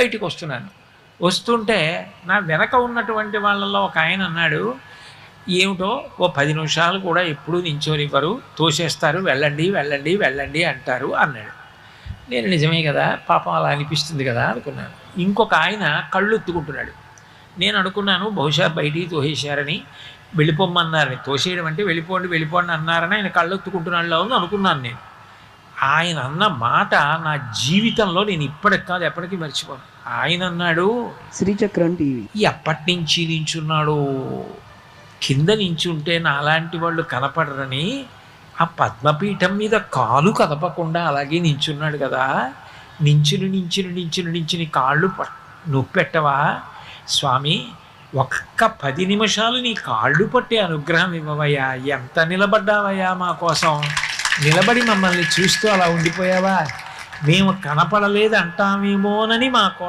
బయటికి వస్తున్నాను. వస్తుంటే నా వెనక ఉన్నటువంటి వాళ్ళల్లో ఒక ఆయన అన్నాడు, ఏమిటో ఓ 10 నిమిషాలు కూడా ఎప్పుడూ నించోనివ్వరు, తోసేస్తారు, వెళ్ళండి వెళ్ళండి వెళ్ళండి అంటారు అన్నాడు. నేను నిజమే కదా, పాపం అలా అనిపిస్తుంది కదా అనుకున్నాను. ఇంకొక ఆయన కళ్ళు ఎత్తుకుంటున్నాడు. నేను అనుకున్నాను బహుశా బయటికి తోసేశారని, వెళ్ళిపోమ్మన్నారని. తోసేయడం అంటే వెళ్ళిపోండి వెళ్ళిపోండి అన్నారని ఆయన కళ్ళు ఎత్తుకుంటున్నాడులో అని అనుకున్నాను నేను. ఆయన అన్న మాట నా జీవితంలో నేను ఇప్పటికి కాదు ఎప్పటికీ మర్చిపోను. ఆయన అన్నాడు, శ్రీచక్రం టీవీ ఎప్పటి నుంచి నించున్నాడు, కింద నించుంటే నాలాంటి వాళ్ళు కనపడరని ఆ పద్మపీఠం మీద కాలు కదపకుండా అలాగే నించున్నాడు కదా, నించుని కాళ్ళు నొప్పెట్టవా స్వామి, ఒక్క 10 నిమిషాలు నీ కాళ్ళు పట్టే అనుగ్రహం ఇవ్వవయ్యా, ఎంత నిలబడ్డావయ్యా మా కోసం, నిలబడి మమ్మల్ని చూస్తూ అలా ఉండిపోయావా, మేము కనపడలేదు అంటామేమోనని మా కోసం